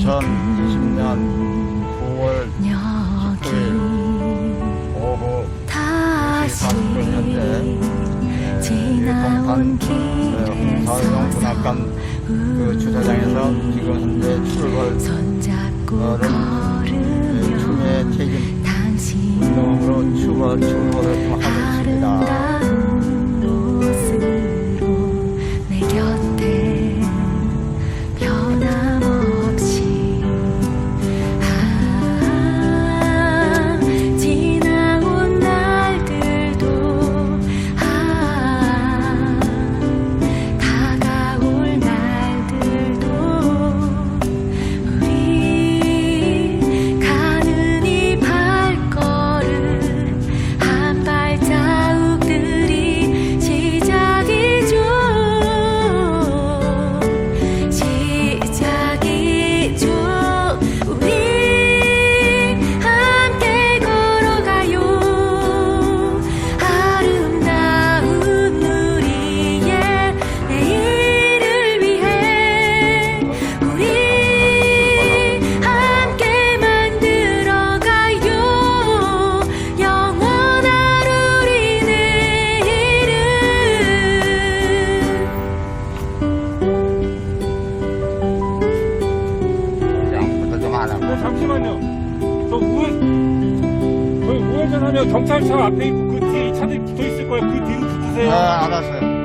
2020년 9월 19일 오후 2시 40분 현재 동탄 사회동문학관 그 주차장에서 지금 현재 춤의 책임 운동으로 출발을 하고 있습니다. 잠시만요. 저희 우회전하면 경찰차 앞에 있고 그 뒤에 이 차들이 붙어 있을 거예요. 그 뒤로 붙으세요. 아, 알았어요.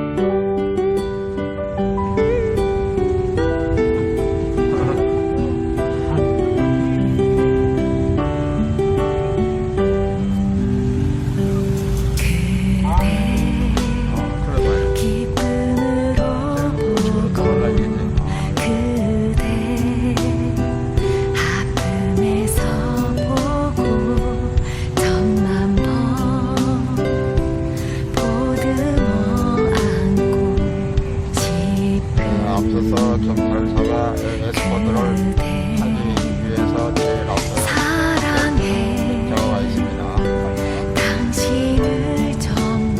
앞서서 경찰서가 에스코트를 하기 위해서 제일 앞서 들어와 있습니다. 당신을 정말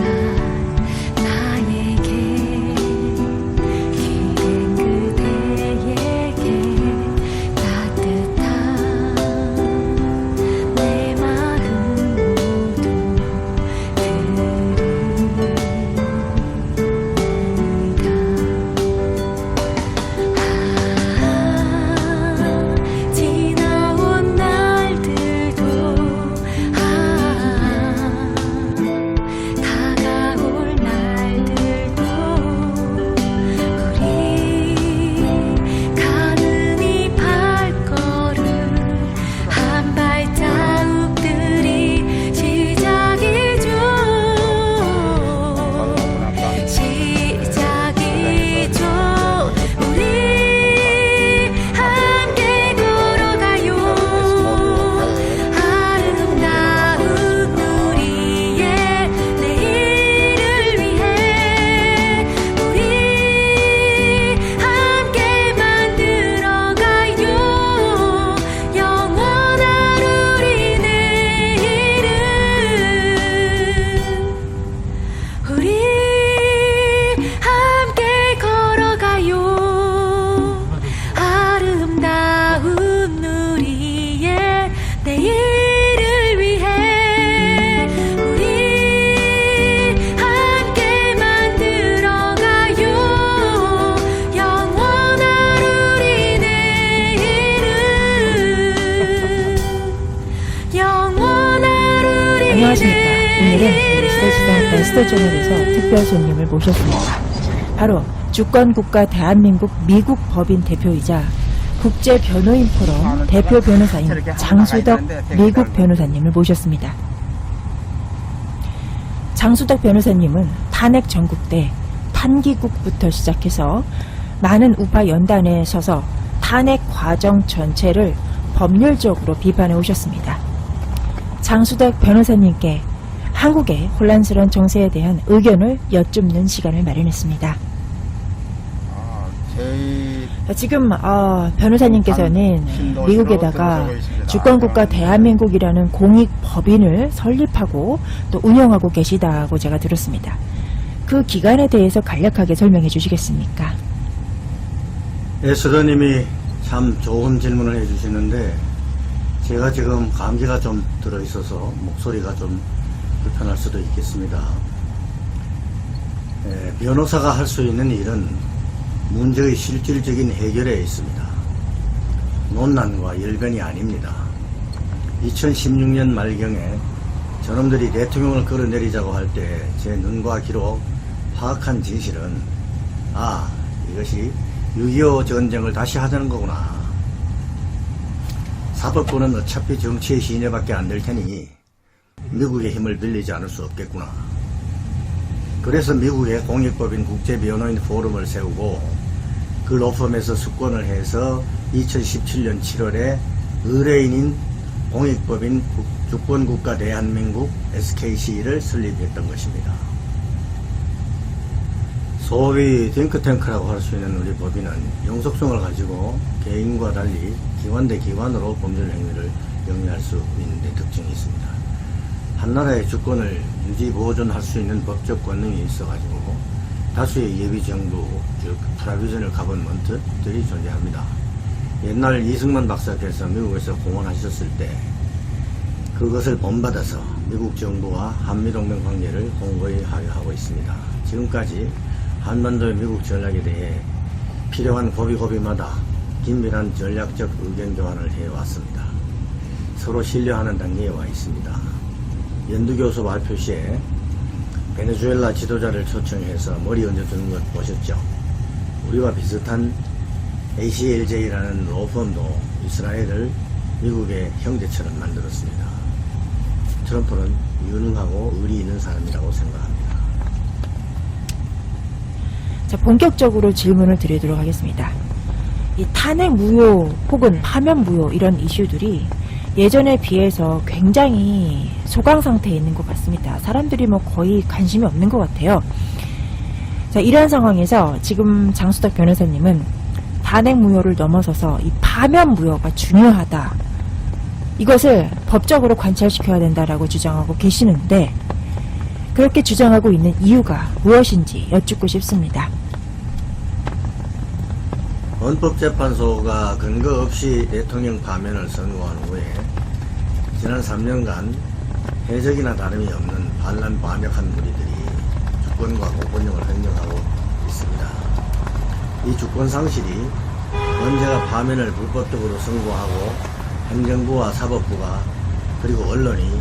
나에게 기댄 그대에게 따뜻한 내 마음 모두 지나온 날들도 다가올 날들도 우리 가는 이 발걸음 한 발자국들이 시작이죠. 우리 함께 걸어가요. 아름다운 우리의 내일을 위해 우리 함께 만들어가요. 영원한 우리 내일은 우리 함께 걸어가요. 아름다운 우리의 내일을 위해 우리 함께 만들어가요. 영원한 우리 내일은 영원한 우리 안녕하십니까. 오늘은 내일은 시대시대 베스트저널에서 특별 손님을 모셨습니다. 바로 주권국가 대한민국 미국 법인 대표이자 국제변호인포럼 대표 변호사인 장수덕 미국 변호사님을 모셨습니다. 장수덕 변호사님은 탄핵 전국때 탄기국부터 시작해서 많은 우파 연단에 서서 탄핵 과정 전체를 법률적으로 비판해 오셨습니다. 장수덕 변호사님께 한국의 혼란스러운 정세에 대한 의견을 여쭙는 시간을 마련했습니다. 지금 변호사님께서는 미국에다가 주권국가 대한민국이라는 공익법인을 설립하고 또 운영하고 계시다고 제가 들었습니다. 그 기간에 대해서 간략하게 설명해 주시겠습니까? 수도님이 참 좋은 질문을 해주시는데 제가 지금 감기가 좀 들어있어서 목소리가 좀 불편할 수도 있겠습니다. 변호사가 할 수 있는 일은 문제의 실질적인 해결에 있습니다. 논란과 열변이 아닙니다. 2016년 말경에 저놈들이 대통령을 끌어내리자고 할 때 제 눈과 귀로 파악한 진실은 이것이 6.25 전쟁을 다시 하자는 거구나. 사법부는 어차피 정치의 시녀밖에 안 될 테니 미국의 힘을 빌리지 않을 수 없겠구나. 그래서 미국의 공익법인 국제변호인 포럼을 세우고 그 로펌에서 수권을 해서 2017년 7월에 의뢰인인 공익법인 주권국가 대한민국 SKC를 설립했던 것입니다. 소위 딩크탱크라고 할 수 있는 우리 법인은 영속성을 가지고 개인과 달리 기관 대 기관으로 법률 행위를 영위할 수 있는 데 특징이 있습니다. 한 나라의 주권을 유지 보존할 수 있는 법적 권능이 있어가지고 다수의 예비 정부, 즉 프라비저널 가버먼트들이 존재합니다. 옛날 이승만 박사께서 미국에서 공헌하셨을 때 그것을 본받아서 미국 정부와 한미동맹 관계를 공고히 하여하고 있습니다. 지금까지 한반도의 미국 전략에 대해 필요한 고비고비마다 긴밀한 전략적 의견 교환을 해왔습니다. 서로 신뢰하는 단계에 와 있습니다. 연두교수 발표 시에 베네수엘라 지도자를 초청해서 머리 얹어주는 것 보셨죠? 우리와 비슷한 ACLJ라는 로펌도 이스라엘을 미국의 형제처럼 만들었습니다. 트럼프는 유능하고 의리 있는 사람이라고 생각합니다. 자, 본격적으로 질문을 드리도록 하겠습니다. 이 탄핵 무효 혹은 파면 무효 이런 이슈들이 예전에 비해서 굉장히 소강 상태에 있는 것 같습니다. 사람들이 뭐 거의 관심이 없는 것 같아요. 자, 이런 상황에서 지금 장수덕 변호사님은 탄핵 무효를 넘어서서 이 파면 무효가 중요하다. 이것을 법적으로 관철시켜야 된다라고 주장하고 계시는데 그렇게 주장하고 있는 이유가 무엇인지 여쭙고 싶습니다. 헌법재판소가 근거 없이 대통령 파면을 선고한 후에 지난 3년간 해석이나 다름이 없는 반란반역한 무리들이 주권과 공권력을 횡령하고 있습니다. 이 주권 상실이 언제가 파면을 불법적으로 선고하고 행정부와 사법부가 그리고 언론이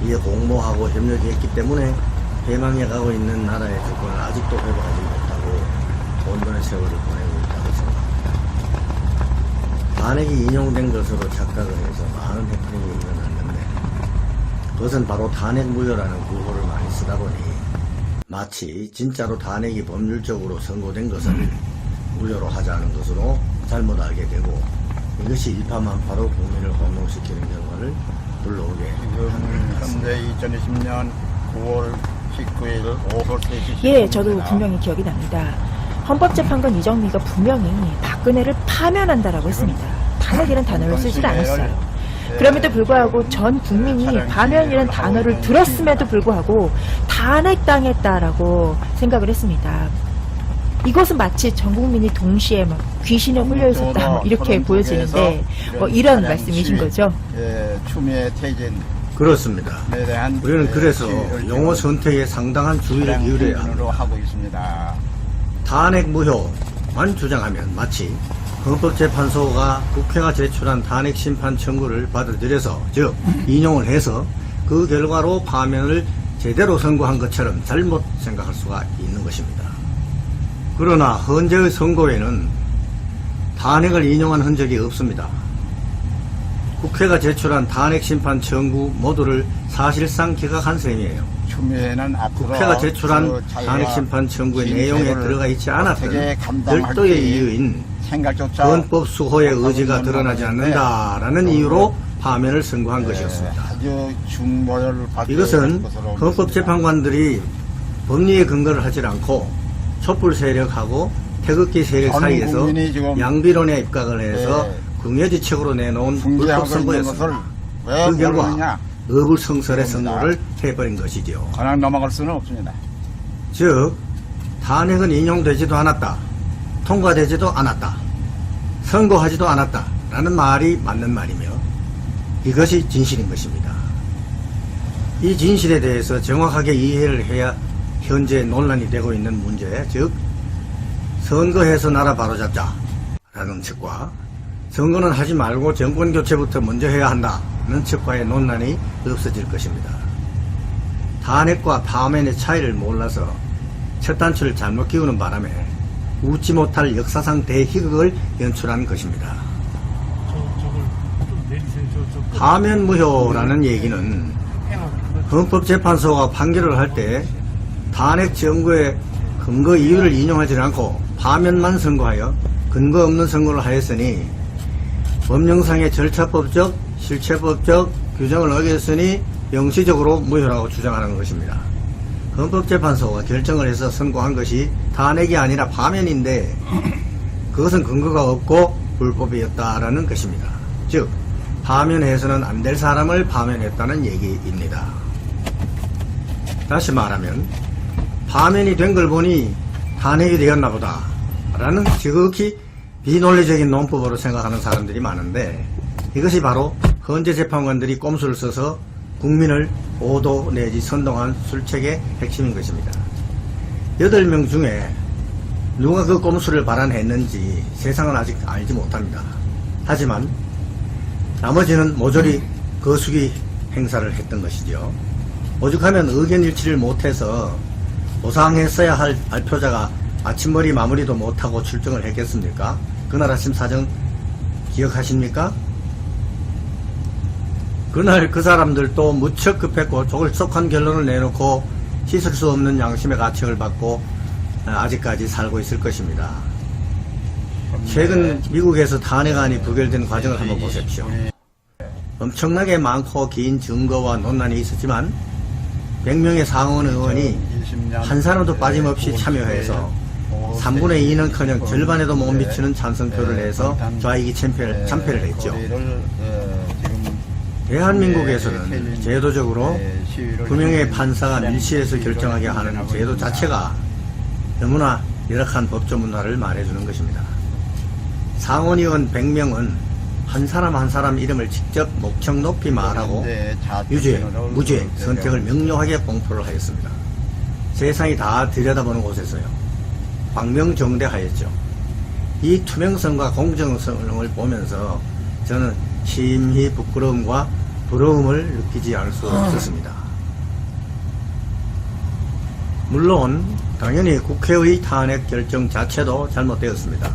이에 공모하고 협력했기 때문에 패망해가고 있는 나라의 주권을 아직도 회복하지 못하고 온전한 세월을 보내고 있다고 생각합니다. 탄핵이 인용된 것으로 착각을 해서 많은 해프닝이 일어났는데 그것은 바로 탄핵 무효라는 구호를 많이 쓰다 보니 마치 진짜로 탄핵이 법률적으로 선고된 것을 무효로 하자는 것으로 잘못 알게 되고 이것이 일파만파로 국민을 혼동시키는 결과를 불러오게 합니다. 현재 2020년 9월 19일 오후 3시 예, 저도 분명히 기억이 납니다. 헌법재판관 이정미가 분명히 박근혜를 파면한다라고 했습니다. 탄핵이라는 단어를 쓰질 않았어요. 그럼에도 불구하고 전 국민이 파면이라는 단어를 들었음에도 불구하고 탄핵당했다라고 생각을 했습니다. 이것은 마치 전 국민이 동시에 막 귀신에 홀려 있었다 이렇게 보여지는데 뭐 이런 말씀이신 거죠? 예, 추미애 퇴진 그렇습니다. 대한 우리는 그래서 용어 선택에 상당한 주의를 기울여야 합니다. 하고 있습니다. 탄핵 무효만 주장하면 마치 헌법재판소가 국회가 제출한 탄핵 심판 청구를 받아들여서 즉 인용을 해서 그 결과로 파면을 제대로 선고한 것처럼 잘못 생각할 수가 있는 것입니다. 그러나 헌재의 선고에는 탄핵을 인용한 흔적이 없습니다. 국회가 제출한 탄핵 심판 청구 모두를 사실상 기각한 셈이에요. 추미애는 앞으로 국회가 제출한 탄핵 심판 청구의 내용에 들어가 있지 않았던 별도의 이유인 헌법 수호의 의지가 드러나지 않는다라는 이유로 파면을 선고한 것이었습니다. 아주 중보를 이것은 헌법재판관들이 법리에 근거를 하지 않고 촛불 세력하고 태극기 세력 사이에서 양비론에 입각을 해서 궁여지책으로 내놓은 불법 선고였습니다. 그 결과 어불성설의 선고를 해버린 것이죠. 그냥 넘어갈 수는 없습니다. 즉 탄핵은 인용되지도 않았다. 통과되지도 않았다. 선고하지도 않았다 라는 말이 맞는 말이며 이것이 진실인 것입니다. 이 진실에 대해서 정확하게 이해를 해야 현재 논란이 되고 있는 문제, 즉 선거해서 나라 바로잡자 라는 측과 선거는 하지 말고 정권교체부터 먼저 해야 한다는 측과의 논란이 없어질 것입니다. 탄핵과 파면의 차이를 몰라서 첫 단추를 잘못 끼우는 바람에 웃지 못할 역사상 대희극을 연출한 것입니다. 저걸 좀 내리세요. 파면무효라는 얘기는 헌법재판소가 판결을 할 때 탄핵 정부의 근거 이유를 인용하지 않고 파면만 선고하여 근거 없는 선고를 하였으니 법령상의 절차법적, 실체법적 규정을 어겼으니 명시적으로 무효라고 주장하는 것입니다. 헌법재판소가 결정을 해서 선고한 것이 탄핵이 아니라 파면인데 그것은 근거가 없고 불법이었다라는 것입니다. 즉 파면해서는 안 될 사람을 파면했다는 얘기입니다. 다시 말하면 파면이 된 걸 보니 탄핵이 되었나 보다 라는 지극히 비논리적인 논법으로 생각하는 사람들이 많은데 이것이 바로 헌재 재판관들이 꼼수를 써서 국민을 오도 내지 선동한 술책의 핵심인 것입니다. 8명 중에 누가 그 꼼수를 발안했는지 세상은 아직 알지 못합니다. 하지만 나머지는 모조리 거수기 행사를 했던 것이죠. 오죽하면 의견 일치를 못해서 보상했어야 할 발표자가 아침머리 마무리도 못하고 출정을 했겠습니까? 그날 아침 사정 기억하십니까? 그날 그 사람들도 무척 급했고 졸속한 결론을 내놓고 씻을 수 없는 양심의 가책을 받고 아직까지 살고 있을 것입니다. 최근 미국에서 탄핵안이 부결된 과정을 한번 보십시오. 엄청나게 많고 긴 증거와 논란이 있었지만 100명의 상원 의원이 한 사람도 빠짐없이 참여해서 3분의 2는커녕 절반에도 못 미치는 찬성표를 내서 좌익이 참패를 했죠. 대한민국에서는 제도적으로 9명의 판사가 밀실에서 결정하게 하는 제도 자체가 너무나 열악한 법조 문화를 말해주는 것입니다. 상원의원 100명은 한 사람 한 사람 이름을 직접 목청 높이 말하고 유죄, 무죄 선택을 명료하게 공포를 하였습니다. 세상이 다 들여다보는 곳에서요. 광명정대하였죠. 이 투명성과 공정성을 보면서 저는 심히 부끄러움과 부러움을 느끼지 않을 수 없었습니다. 물론 당연히 국회의 탄핵 결정 자체도 잘못되었습니다.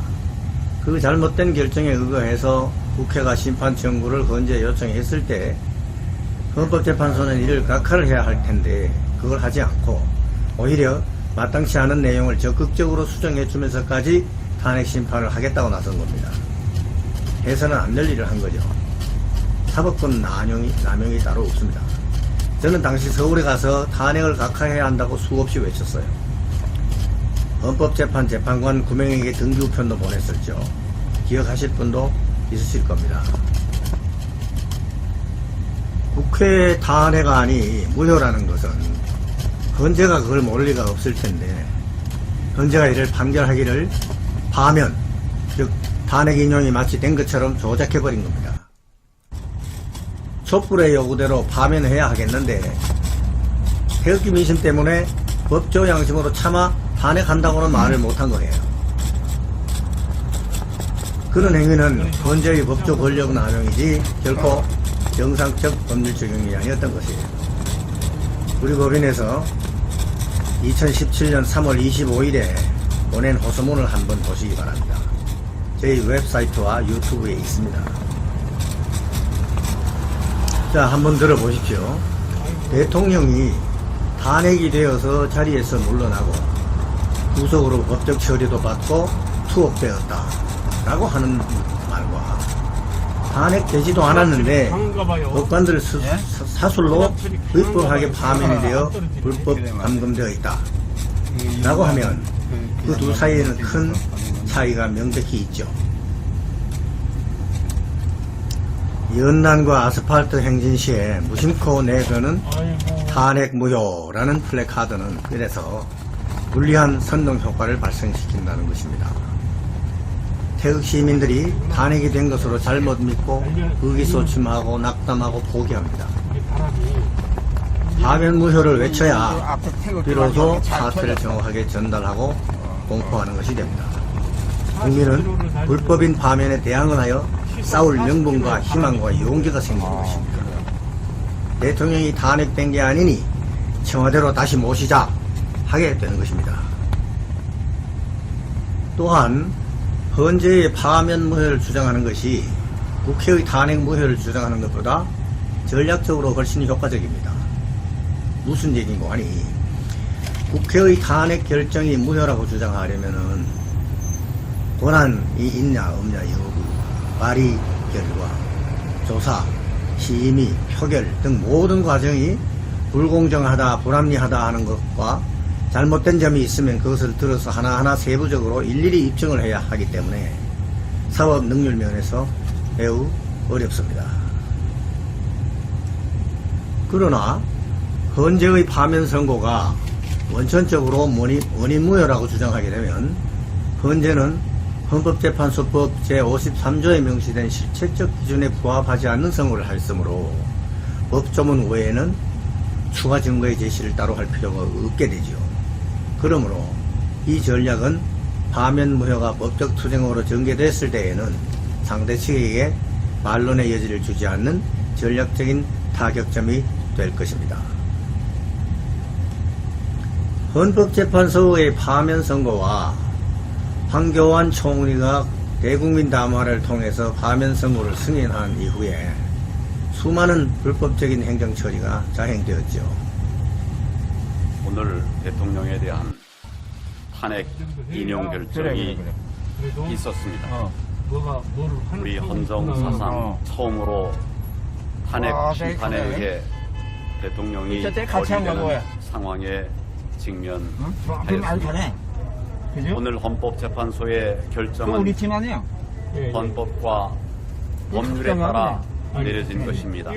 그 잘못된 결정에 의거해서 국회가 심판 청구를 헌재 요청했을 때 헌법재판소는 이를 각하를 해야 할 텐데 그걸 하지 않고 오히려 마땅치 않은 내용을 적극적으로 수정해 주면서까지 탄핵 심판을 하겠다고 나선 겁니다. 해서는 안 될 일을 한 거죠. 사법권 남용이 따로 없습니다. 저는 당시 서울에 가서 탄핵을 각하해야 한다고 수없이 외쳤어요. 헌법재판 재판관 9명에게 등기우편도 보냈었죠. 기억하실 분도 있으실 겁니다. 국회 탄핵안이 무효라는 것은 헌재가 그걸 모를 리가 없을 텐데 헌재가 이를 판결하기를 파면, 즉 탄핵 인용이 마치 된 것처럼 조작해버린 겁니다. 촛불의 요구대로 파면해야 하겠는데 태극기 민심 때문에 법조 양심으로 차마 탄핵한다고는 말을 못한 거예요. 그런 행위는 헌재의 법조 권력 남용이지 결코 정상적 법률 적용이 아니었던 것이에요. 우리 법인에서 2017년 3월 25일에 보낸 호소문을 한번 보시기 바랍니다. 저희 웹사이트와 유튜브에 있습니다. 자, 한번 들어보십시오. 대통령이 탄핵이 되어서 자리에서 물러나고 구속으로 법적 처리도 받고 투옥되었다 라고 하는 말과 탄핵되지도 않았는데 법관들 사술로 불법하게 파면이 되어 불법 감금되어 있다 라고 하면 그 두 사이에는 큰 차이가 명백히 있죠. 연난과 아스팔트 행진 시에 무심코 내드는 탄핵 무효라는 플래카드는 이래서 불리한 선동 효과를 발생시킨다는 것입니다. 태극 시민들이 탄핵이 된 것으로 잘못 믿고 의기소침하고 낙담하고 포기합니다. 파면 무효를 외쳐야 비로소 사태를 정확하게 전달하고 공포하는 것이 됩니다. 국민은 불법인 파면에 대항하여 싸울 명분과 희망과 용기가 생기는 것입니다. 대통령이 탄핵된 게 아니니 청와대로 다시 모시자 하게 되는 것입니다. 또한 헌재의 파면 무효를 주장하는 것이 국회의 탄핵 무효를 주장하는 것보다 전략적으로 훨씬 효과적입니다. 무슨 얘기고 하니 국회의 탄핵 결정이 무효라고 주장하려면은 권한이 있냐 없냐 여부, 발의 결과, 조사, 심의, 표결 등 모든 과정이 불공정하다, 불합리하다 하는 것과 잘못된 점이 있으면 그것을 들어서 하나하나 세부적으로 일일이 입증을 해야 하기 때문에 사법 능률 면에서 매우 어렵습니다. 그러나 헌재의 파면 선고가 원천적으로 원인 무효라고 주장하게 되면 헌재는 헌법재판소법 제53조에 명시된 실체적 기준에 부합하지 않는 선고를 하였으므로 법조문 외에는 추가 증거의 제시를 따로 할 필요가 없게 되죠. 그러므로 이 전략은 파면 무효가 법적 투쟁으로 전개됐을 때에는 상대 측에게 반론의 여지를 주지 않는 전략적인 타격점이 될 것입니다. 헌법재판소의 파면 선고와 황교안 총리가 대국민 담화를 통해서 파면 선고를 승인한 이후에 수많은 불법적인 행정 처리가 자행되었죠. 오늘 대통령에 대한 탄핵 인용 결정이 있었습니다. 우리 헌정 사상 처음으로 탄핵 심판에 의해 대통령이 어리되는 상황에 직면하였습니다. 오늘 헌법재판소의 결정은 헌법과 법률에 따라 내려진 것입니다.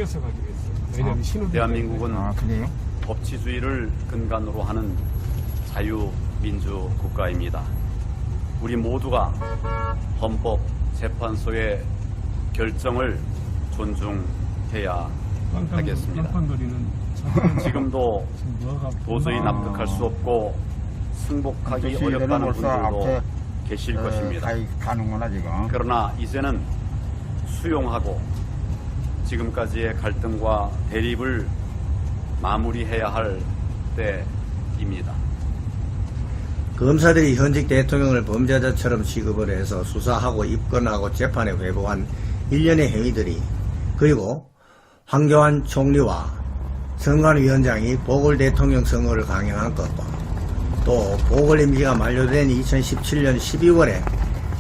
대한민국은 법치주의를 근간으로 하는 자유민주 국가입니다. 우리 모두가 헌법재판소의 결정을 존중해야 하겠습니다. 지금도 도저히 납득할 수 없고 승복하기 어렵다는 분들도 계실 것입니다. 그러나 이제는 수용하고 지금까지의 갈등과 대립을 마무리해야 할 때입니다. 검사들이 현직 대통령을 범죄자처럼 취급을 해서 수사하고 입건하고 재판에 회부한 일련의 행위들이, 그리고 황교안 총리와 선관위원장이 보궐대통령 선거를 강행한 것과 또 보궐임기가 만료된 2017년 12월에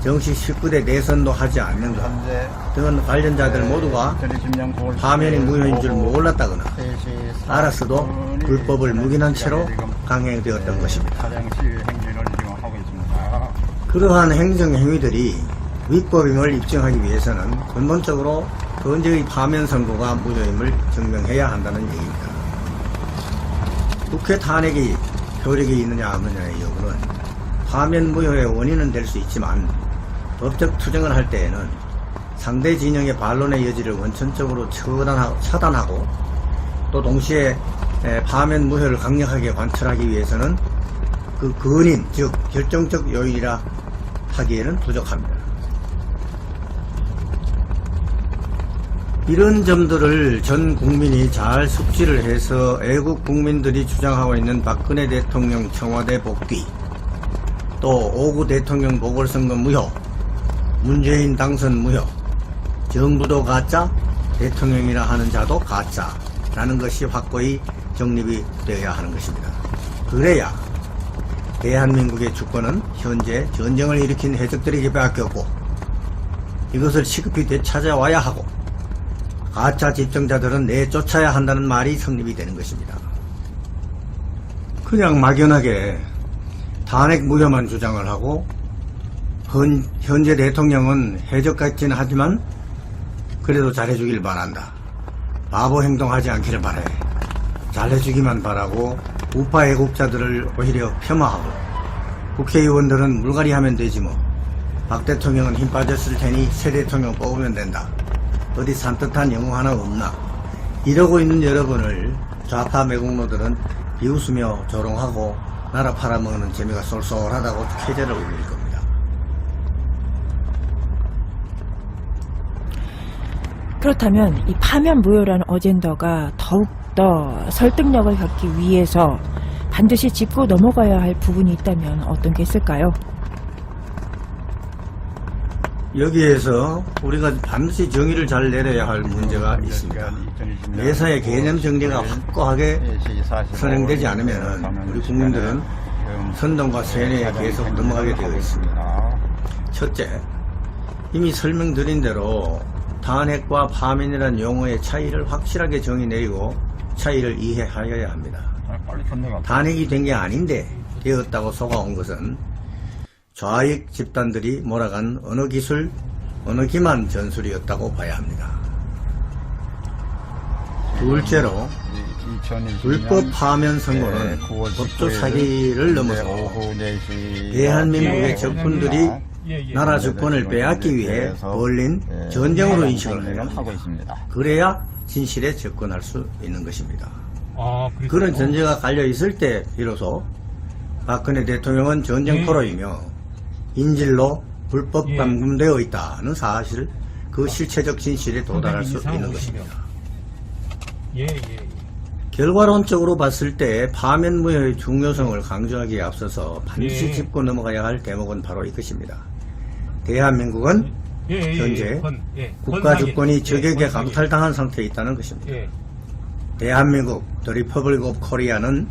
정식 19대 내선도 하지 않는 것 등은 관련자들 모두가 파면이 무효인 줄 몰랐다거나 알았어도 불법을 묵인한 채로 강행되었던 것입니다. 그러한 행정행위들이 위법임을 입증하기 위해서는 근본적으로 헌재의 파면 선고가 무효임을 증명해야 한다는 얘기입니다. 국회 탄핵이 효력이 있느냐 없느냐의 여부는 파면 무효의 원인은 될 수 있지만 법적 투쟁을 할 때에는 상대 진영의 반론의 여지를 원천적으로 차단하고 또 동시에 파면 무효를 강력하게 관철하기 위해서는 그 근인, 즉 결정적 요인이라 하기에는 부족합니다. 이런 점들을 전 국민이 잘 숙지를 해서 애국 국민들이 주장하고 있는 박근혜 대통령 청와대 복귀, 또 5구 대통령 보궐선거 무효, 문재인 당선 무효, 정부도 가짜, 대통령이라 하는 자도 가짜라는 것이 확고히 정립이 되어야 하는 것입니다. 그래야 대한민국의 주권은 현재 전쟁을 일으킨 해적들에게 빼앗겼고 이것을 시급히 되찾아와야 하고 가짜 집정자들은 내쫓아야 한다는 말이 성립이 되는 것입니다. 그냥 막연하게 탄핵 무효만 주장을 하고 현재 대통령은 해적 같지는 하지만 그래도 잘해주길 바란다. 바보 행동하지 않기를 바래. 잘해주기만 바라고 우파 애국자들을 오히려 폄하하고 국회의원들은 물갈이하면 되지 뭐 박 대통령은 힘 빠졌을 테니 새 대통령 뽑으면 된다. 어디 산뜻한 영웅 하나 없나. 이러고 있는 여러분을 좌파 매국노들은 비웃으며 조롱하고 나라 팔아먹는 재미가 쏠쏠하다고 쾌재를 올릴 겁니다. 그렇다면 이 파면무효라는 어젠더가 더욱더 설득력을 갖기 위해서 반드시 짚고 넘어가야 할 부분이 있다면 어떤 게 있을까요? 여기에서 우리가 반드시 정의를 잘 내려야 할 문제가 있습니다. 매사의 개념 정리가 확고하게 선행되지 않으면 우리 국민들은 선동과 세뇌에 계속 넘어가게 되어 있습니다. 첫째, 이미 설명드린 대로 탄핵과 파면이라는 용어의 차이를 확실하게 정의 내리고 차이를 이해하여야 합니다. 탄핵이 된 게 아닌데 되었다고 속아온 것은 좌익 집단들이 몰아간 언어 기술, 언어 기만 전술이었다고 봐야 합니다. 둘째로 불법 파면 선고는 법조 사기를 넘어서 대한민국의 적군들이 나라 주권을 빼앗기 위해 벌린 전쟁으로 인식을 해야 합니다. 그래야 진실에 접근할 수 있는 것입니다. 그런 전제가 깔려 있을 때 비로소 박근혜 대통령은 전쟁포로이며 인질로 불법 감금되어 있다는 사실, 그 실체적 진실에 도달할 수 있는 것입니다. 결과론적으로 봤을 때 파면무효의 중요성을 강조하기에 앞서서 반드시 짚고 넘어가야 할 대목은 바로 이것입니다. 대한민국은 현재 국가주권이 적에게 강탈당한 상태에 있다는 것입니다. 대한민국 The Republic of Korea는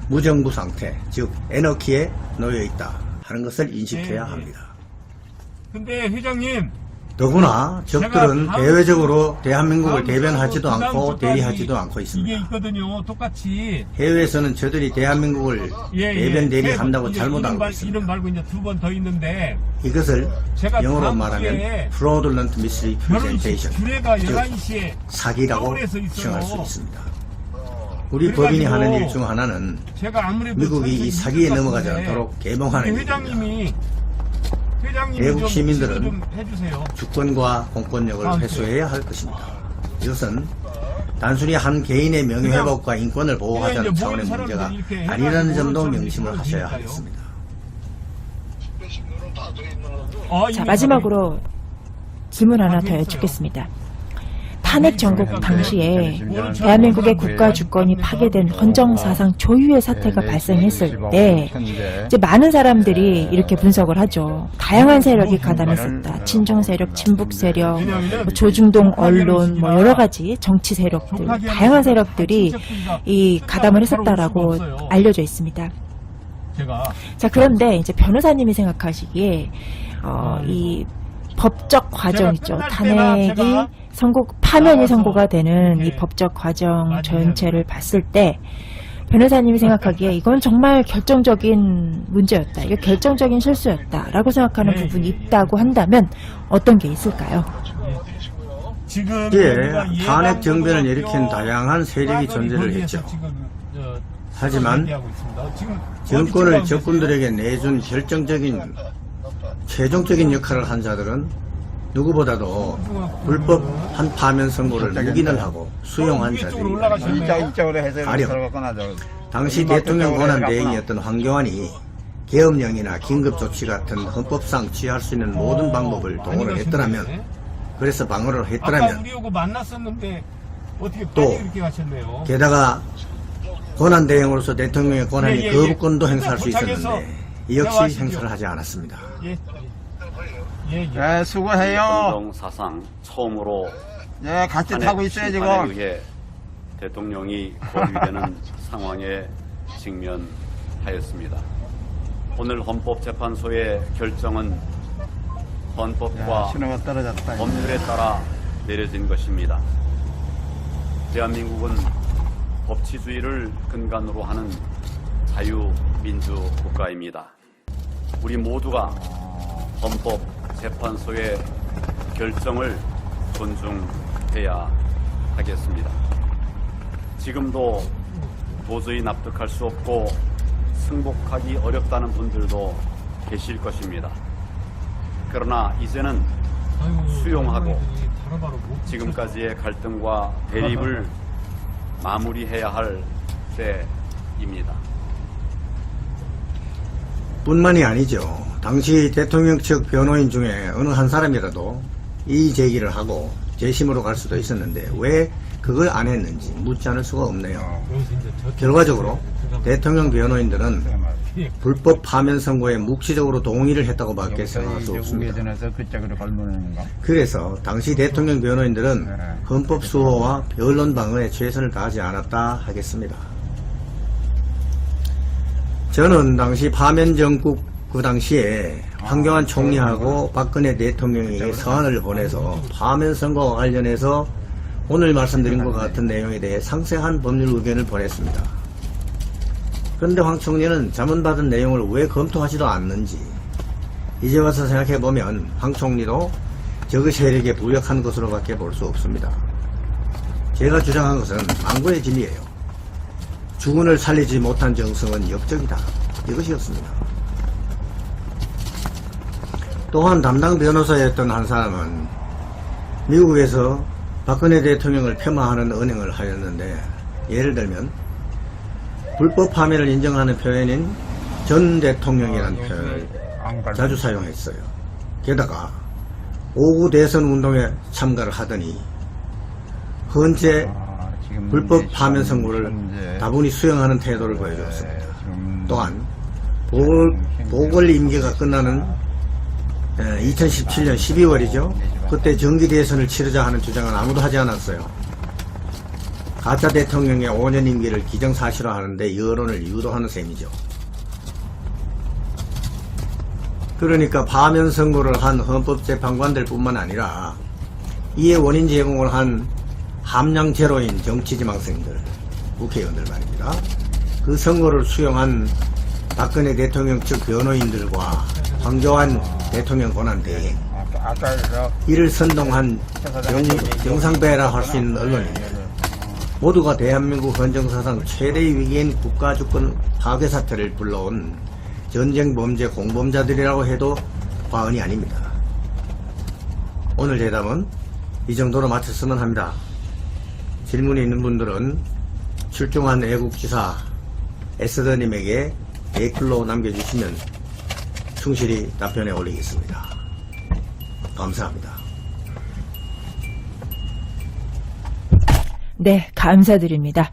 무정부 상태, 즉 애너키에 놓여있다 하는 것을 인식해야 합니다. 근데 회장님, 더구나 적들은 대외적으로 대한민국을 대변하지도 않고 대리하지도 않고 이게 있습니다. 있거든요. 똑같이 해외에서는 저들이 대한민국을 대변 대리한다고 잘못 알고 이름 있습니다. 말고 이제 두 번 더 있는데 이것을 제가 영어로 다음 말하면 주에 fraudulent misrepresentation, 주례가 즉 11시에 사기라고 서울에서 있어요. 칭할 수 있습니다. 우리 그래가지고 법인이 하는 일 중 하나는 제가 아무래도 미국이 이 사기에 넘어가지 않도록 개방하는 일입니다. 회장님이 외국 좀 시민들은 지도 좀 해주세요. 주권과 공권력을 다음 주에. 회수해야 할 것입니다. 이것은 단순히 한 개인의 명예회복과 인권을 보호하자는 이제 차원의 모든 문제가 사람들이 이렇게 아니라는 점도 해가지고 명심을 저런 하셔야 일일까요? 하겠습니다. 자, 마지막으로 질문 하나 더 여쭙겠습니다. 탄핵 전국 당시에 대한민국의 국가 주권이 파괴된 헌정사상 초유의 사태가 발생했을 때 이제 많은 사람들이 이렇게 분석을 하죠. 다양한 세력이 가담했었다. 친중 세력, 친북 세력, 뭐 조중동 언론, 뭐 여러 가지 정치 세력들, 다양한 세력들이 이 가담을 했었다라고 알려져 있습니다. 자, 그런데 이제 변호사님이 생각하시기에 이 법적 과정 있죠. 탄핵이 파면이 선고가 되는 이 법적 과정 전체를 봤을 때 변호사님이 생각하기에 이건 정말 결정적인 문제였다. 이게 결정적인 실수였다라고 생각하는 부분이 있다고 한다면 어떤 게 있을까요? 지금 탄핵 정변을 일으킨 다양한 세력이 존재를 했죠. 하지만 정권을 적군들에게 내준 결정적인 최종적인 역할을 한 자들은 누구보다도 불법한 파면 선고를 묵인을 하고 수용한 자들입니다. 가령 당시 대통령 권한 대행이었던 황교안이 계엄령이나 긴급조치 같은 헌법상 취할 수 있는 모든 방법을 동원을 했더라면, 그래서 방어를 했더라면, 또 게다가 권한 대행으로서 대통령의 권한이 거부권도 행사할 수 있었는데 이 역시 행사를 하지 않았습니다. 수고해요. 헌정 사상 처음으로 같이 타고 있어요 지금. 심판에 의해 대통령이 고유되는 상황에 직면하였습니다. 오늘 헌법재판소의 결정은 헌법과 신호가 떨어졌다. 법률에 따라 내려진 것입니다. 대한민국은 법치주의를 근간으로 하는 자유민주 국가입니다. 우리 모두가 헌법재판소의 결정을 존중해야 하겠습니다. 지금도 도저히 납득할 수 없고 승복하기 어렵다는 분들도 계실 것입니다. 그러나 이제는 수용하고 지금까지의 갈등과 대립을 마무리해야 할 때입니다. 뿐만이 아니죠. 당시 대통령 측 변호인 중에 어느 한 사람이라도 이의 제기를 하고 재심으로 갈 수도 있었는데 왜 그걸 안 했는지 묻지 않을 수가 없네요. 결과적으로 대통령 변호인들은 불법 파면 선고에 묵시적으로 동의를 했다고 밖에 생각할 수 없습니다. 우회전해서 그쪽으로 걸무는 거. 그래서 당시 대통령 변호인들은 헌법 수호와 변론 방어에 최선을 다하지 않았다 하겠습니다. 저는 당시 파면 정국 그 당시에 황교안 총리하고 박근혜 대통령에게 서한을 보내서 파면 선거와 관련해서 오늘 말씀드린 것 같은 내용에 대해 상세한 법률 의견을 보냈습니다. 그런데 황 총리는 자문받은 내용을 왜 검토하지도 않는지 이제 와서 생각해보면 황 총리도 적의 세력에 부역한 것으로밖에 볼 수 없습니다. 제가 주장한 것은 망고의 진리예요. 주군을 살리지 못한 정성은 역적이다. 이것이었습니다. 또한 담당 변호사였던 한 사람은 미국에서 박근혜 대통령을 폄하하는 언행을 하였는데 예를 들면 불법 파면을 인정하는 표현인 전 대통령이라는 표현을 자주 사용했어요. 게다가 5구 대선 운동에 참가를 하더니 헌재 불법 파면 선고를 다분히 수용하는 태도를 보여주었습니다. 또한 보궐 임기가 끝나는 2017년 12월이죠. 그때 정기 대선을 치르자 하는 주장은 아무도 하지 않았어요. 가짜 대통령의 5년 임기를 기정사실화하는데 여론을 유도하는 셈이죠. 그러니까 파면 선고를 한 헌법재판관들 뿐만 아니라 이에 원인 제공을 한 함량 제로인 정치지망생들, 국회의원들 말입니다. 그 선고를 수용한 박근혜 대통령 측 변호인들과 황교안 대통령 권한대행, 이를 선동한 영상배라 할 수 있는 언론인들, 모두가 대한민국 헌정사상 최대의 위기인 국가주권 파괴 사태를 불러온 전쟁 범죄 공범자들이라고 해도 과언이 아닙니다. 오늘 대담은 이 정도로 마쳤으면 합니다. 질문이 있는 분들은 출중한 애국지사 에스더님에게 댓글로 남겨주시면 충실히 답변해 올리겠습니다. 감사합니다. 네, 감사드립니다.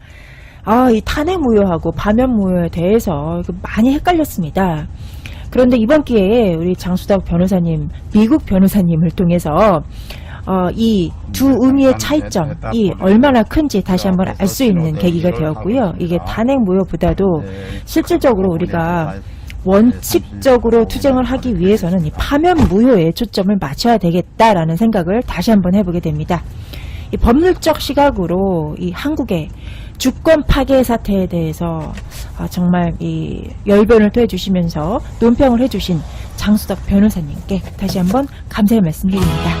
이 탄핵 무효하고 파면 무효에 대해서 많이 헷갈렸습니다. 그런데 이번 기회에 우리 장수덕 변호사님, 미국 변호사님을 통해서 이 두 의미의 차이점이 얼마나 큰지 다시 한번 알 수 있는 계기가 되었고요. 이게 탄핵 무효보다도 실질적으로 우리가 원칙적으로 투쟁을 하기 위해서는 이 파면 무효에 초점을 맞춰야 되겠다라는 생각을 다시 한번 해보게 됩니다. 이 법률적 시각으로 이 한국의 주권 파괴 사태에 대해서 정말 이 열변을 토해주시면서 논평을 해주신 장수덕 변호사님께 다시 한번 감사의 말씀드립니다.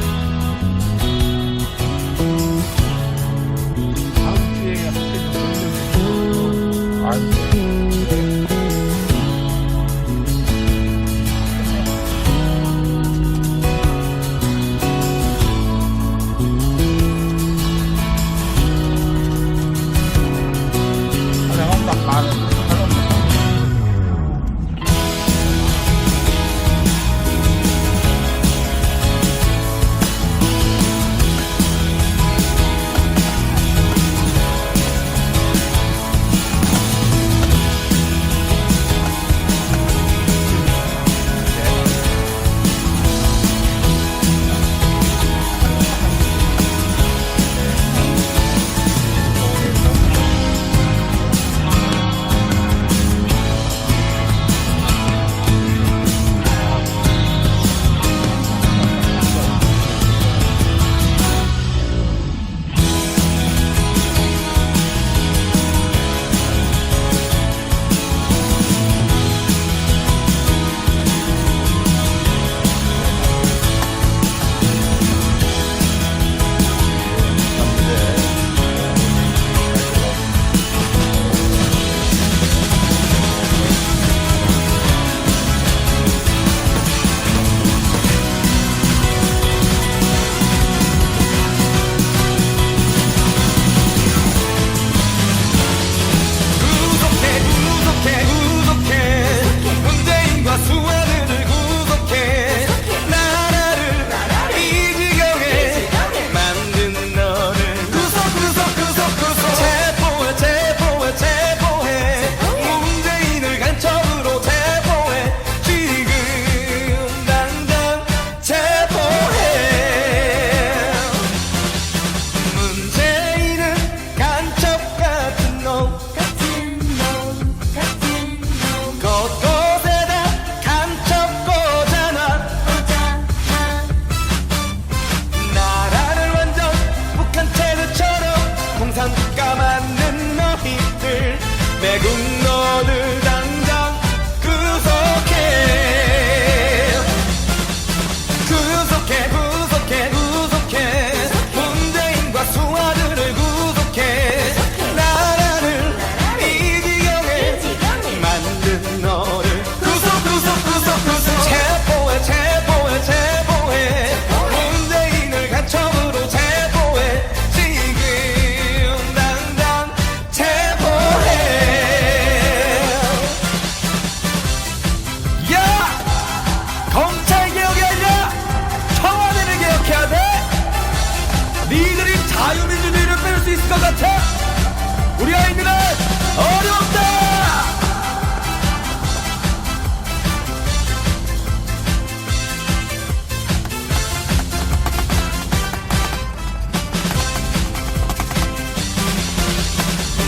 같아. 우리 아이들은 어렵다.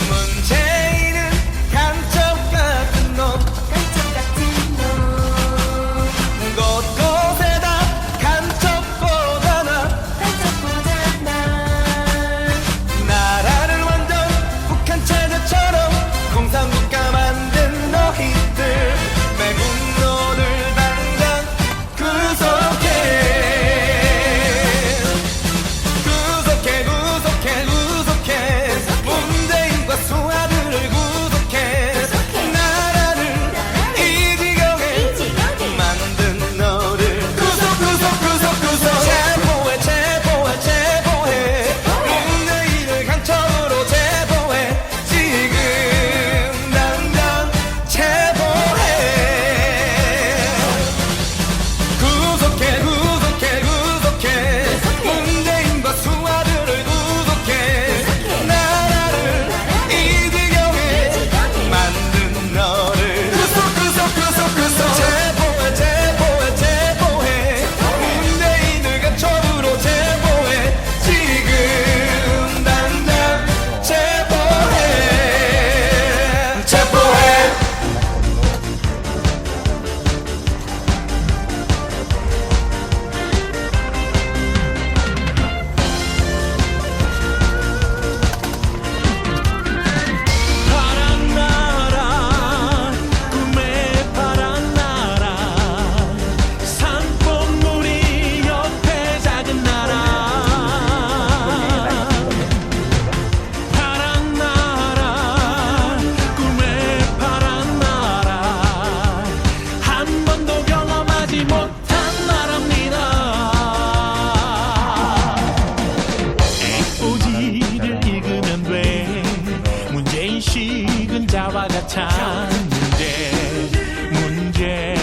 문재인은 간첩 같은 놈, 곳곳에다 간첩보다나 나라를 완전 북한 체제처럼 공산국가 만든 너희들 매국노를 당장 구속해. 문재인과 수하들을 구속해. 나라를 이 지경에 만든 너를 구속. 제보해. 문재인을 간첩으로 제보해. 지금 당장 제보해. 구속해. 문재인과 수하들을 구속해. 나라를 이 지경에 만든 너를 구속. 제보해. 문재인을 간첩으로 제보해. 지금 당장 제보해. 파란 나라, 꿈의 파란 나라, 산꽃물이 옆에 작은 나라. 파란 나라, 꿈의 파란 나라, 한 번도 경험하지 못한 나라입니다. 오지를 읽으면 돼. 문제인식은 자와 같아. 문제야.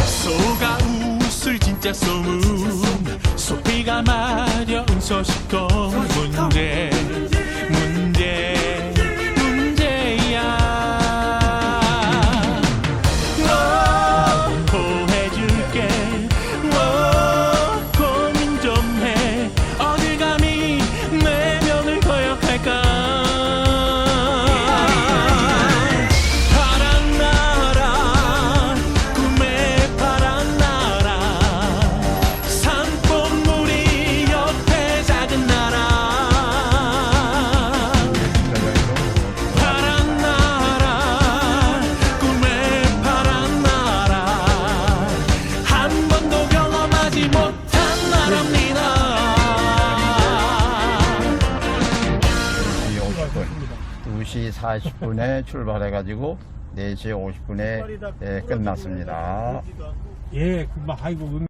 소가 웃을 진짜 소문, 소피가 마려운 소식도 문제야. 보호해줄게. 고민 좀 해. 어딜 감히 내 명을 거역할까. 파란 나라, 꿈의 파란 나라, 산꽃물이 옆에 작은 나라. 파란 나라, 꿈의 파란 나라, 한 번도 경험하지 못한 나라입니다. 2시 40분에 출발해가지고 4시 50분에 끝났습니다. 예, 아이고,